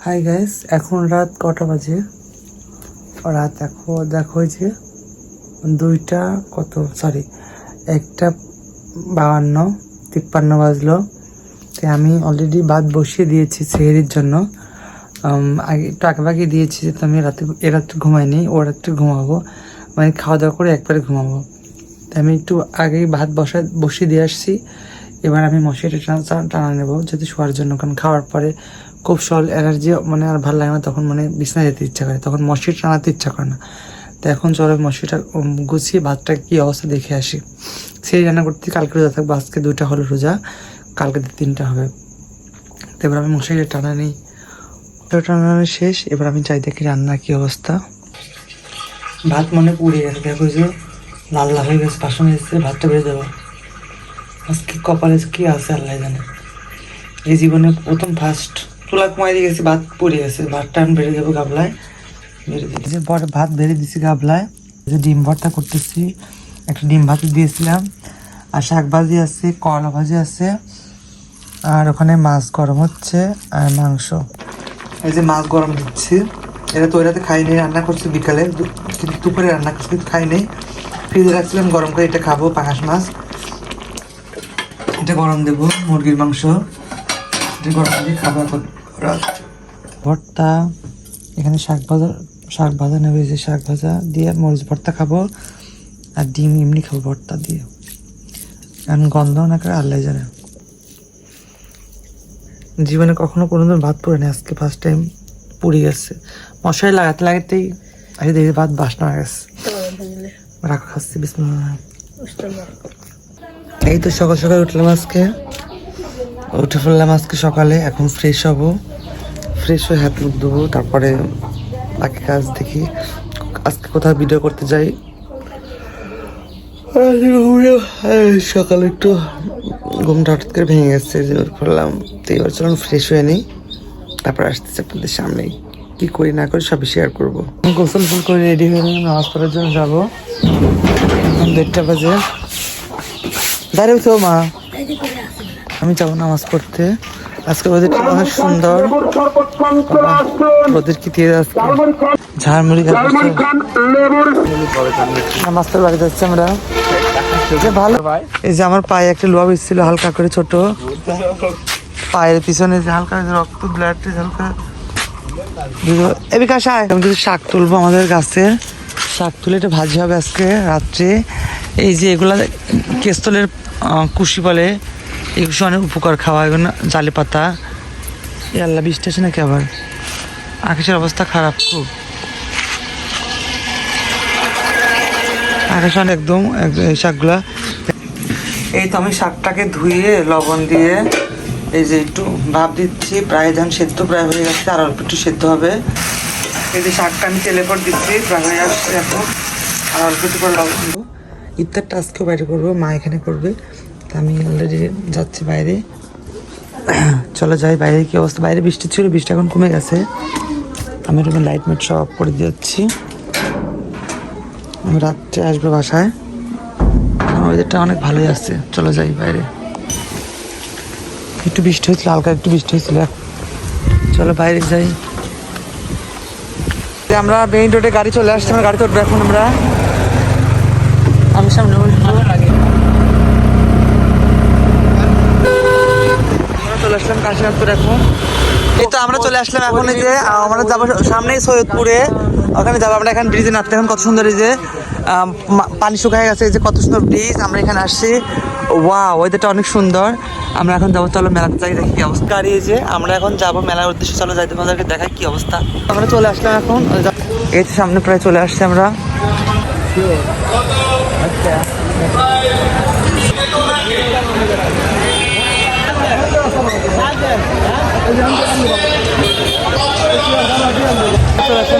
Hi guys, এখন রাত কটা বাজে? রাত দেখো যে 1:52 বাজলো। তো আমি অলরেডি ভাত বসিয়ে দিয়েছি সেহরির জন্য। একটু আগে দিয়েছি, যে আমি রাত্রে ঘুমাইনি, ও রাত্রে ঘুমাবো, মানে খাওয়া দাওয়া করে একবারে ঘুমাবো। তো আমি একটু আগেই ভাত বসিয়ে দিয়ে আসছি। এবার আমি মশারিটা টানা নেবো যাতে শোয়ার জন্য, কারণ খাওয়ার পরে খুব এনার্জি, মানে আর ভালো লাগে না, তখন মানে বিছানায় যেতে ইচ্ছা করে, তখন মশারি টানাতে ইচ্ছা করে না। তো এখন চলো মশারিটা গুছিয়ে ভাতটা কী অবস্থা দেখে আসি। সেই রান্না করতে কালকে রোজা থাকবো, আজকে 2টা হলো রোজা, কালকে 3টা হবে। তো এবার আমি মশারিটা টানা নিই, টানানো শেষ। এবার আমি যাই দেখি রান্নার কী অবস্থা। ভাত মনে পুড়ে গেছে, দেখো যে লাল লাল হয়ে গেছে, বাসন এসেছে, ভাতটা বেড়ে দেবো। আজকে কপালে কি আছে আল্লাহ জানে। এই জীবনে প্রথম ফার্স্ট চুলা কমাই দিয়ে গেছি, ভাত পড়ে গেছে, ভাতটা আমি বেড়ে দেবো গাবলায়, বেড়ে দিয়েছি। পরে ভাত বেড়ে দিছি গাবলায়, যে ডিম ভর্তা করতেছি, একটা ডিম ভাজি দিয়েছিলাম, আর শাক ভাজি আছে, করলা ভাজি আছে, আর ওখানে মাছ গরম হচ্ছে, আর মাংস। এই যে মাছ গরম দিচ্ছি, এটা তো এটাতে খাই নেই, রান্না করছি বিকালে, কিন্তু দুপুরে রান্না করছি, কিন্তু খাই নেই, ফ্রিজে রাখছিলাম গরম করে। এটা খাবো, পাঙাশ মাছ, এটা গরম দেবো, মুরগির মাংস, এটা গরম দিয়ে খাবো। এখন ভর্তা, এখানে শাক ভাজা নেবে, যে শাক ভাজা দিয়ে মরিচ ভর্তা খাবো, আর ডিম এমনি খাবো ভর্তা দিয়ে। এখন গন্ধ না করে আল্লাহ জানে। জীবনে কখনো কোনোদিন ভাত পড়ে না, আজকে ফার্স্ট টাইম পুড়ে গেছে। মশারি লাগাতেই আগে দেখি ভাত বাসনা হয়ে গেছে। রাখো, খাচ্ছি, বিসমিল্লাহ। এই তো সকাল সকাল উঠে ফেললাম আজকে সকালে। এখন ফ্রেশ হব, ফ্রেশ হয়ে হাত মুখ ধোবো, তারপরে বাকি কাজ দেখি। আজকে কোথাও ভিডিও করতে যাই, সকালে একটু ঘুমটা হঠাৎ করে ভেঙে গেছে, যে করলাম। তো এবার চলুন ফ্রেশ হয়ে নিই, তারপর আসতেছে আপনাদের সামনেই কি করি না করি সবই শেয়ার করবো। গোসল ফুল করে রেডি হয়ে নিই, নামাজ পড়ার জন্য যাবো। 1:30 বাজে, দাঁড়িয়ে তো মা, আমি যাবো নামাজ পড়তে। আজকে ওদেরটা অনেক সুন্দর, ওদের কি দিয়ে আজকে ঝালমুড়ি নামাজ পড়ে বাড়ি যাচ্ছি আমরা। ভালো, এই যে আমার পায়ে একটা লোয়া বেশছিল হালকা করে, ছোট পায়ের পিছনে যে হালকা রক্ত, ব্লাড হালকা। এবিকা শাক, আমি কিছু শাক তুলবো আমাদের গাছে, শাক তুলে এটা ভাজি হবে আজকে রাত্রে। এই যে এগুলা কেস্তলের কুশি বলে, এই কুশি অনেক উপকার, খাওয়া, এগুলো জালি পাতা। এ আল্লাহ, বৃষ্টি আসে নাকি আবার? আকাশের অবস্থা খারাপ খুব, আকাশ একদম এই শাকগুলা। এই তো আমি শাকটাকে ধুয়ে লবণ দিয়ে এই যে একটু ভাপ দিচ্ছি, প্রায় যেন সেদ্ধ প্রায় হয়ে গেছে, আর অল্প একটু সেদ্ধ হবে। এই যে শাকটা আমি তেলে পর দিচ্ছি, প্রায় হয়ে আসছে এখন, আর অল্প একটু করে লবণ দেবো। ইফতারটা আজকেও বাইরে করবো, মা এখানে করবে, তা আমি অলরেডি যাচ্ছি বাইরে। চলো যাই, বাইরে কি অবস্থা। বাইরে বৃষ্টি ছিল, বৃষ্টি এখন কমে গেছে। আমি রুমে লাইট মাইট সব অফ করে দিচ্ছি, আমি রাত্রে আসবো বাসায়। ওয়েদারটা অনেক ভালোই আছে, চলো যাই বাইরে। একটু বৃষ্টি হয়েছিল, হালকা একটু বৃষ্টি হয়েছিল, চলো বাইরে যাই। আমরা মেইন রোডে গাড়ি চলে আসছি, আমরা গাড়িতে উঠবো এখন। আমি সামনে চলে আসলাম কাশীনাথপুর এখন। এই তো আমরা চলে আসলাম এখন, এই যে আমরা যাবো সামনেই সৈয়দপুরে, ওখানে যাবো আমরা। এখন ব্রিজে নামতে, এখন কত সুন্দর, এই যে পানি শুকায় গেছে, এই যে কত সুন্দর ব্রিজ। আমরা এখানে আসছি, ওয়াও, ওয়েদারটা অনেক সুন্দর। আমরা এখন যাবো, চলো মেলাতে যাই, দেখি কি অবস্থা। গাড়ি এই যে আমরা এখন যাবো মেলার উদ্দেশ্যে, চলো যাই, তোমাদেরকে দেখাই কি অবস্থা। আমরা চলে আসলাম এখন, এই তো সামনে প্রায় চলে আসছি আমরা।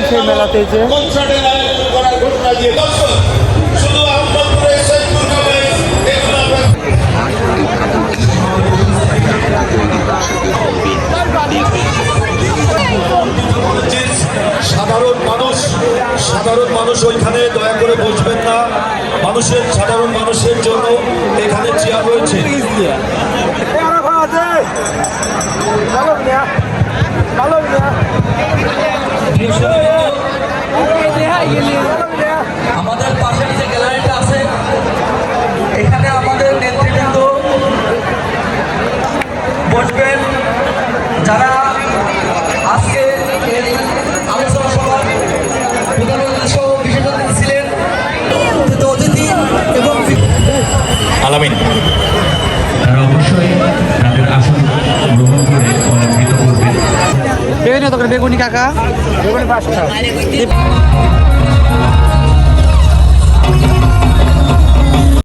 সেই মেলাতে যে সাধারণ মানুষ ওইখানে দয়া করে বসবেন না, সাধারণ মানুষের জন্য এখানে চেয়ার রয়েছে। আমাদের পাশের যে গ্যালারিটা আছে এখানে আমাদের নেতৃবৃন্দ বসবেন, যারা আজকে এই আলোচনা সভার প্রধান উদ্দেশ্য বিশেষ অতিথি ছিলেন, অতিথি এবং আলামিন তারা অবশ্যই তাদের আসন গ্রহণ করে অলঙ্কৃত করবেন। বেগুনি কাকা, বেগুনি 5টা।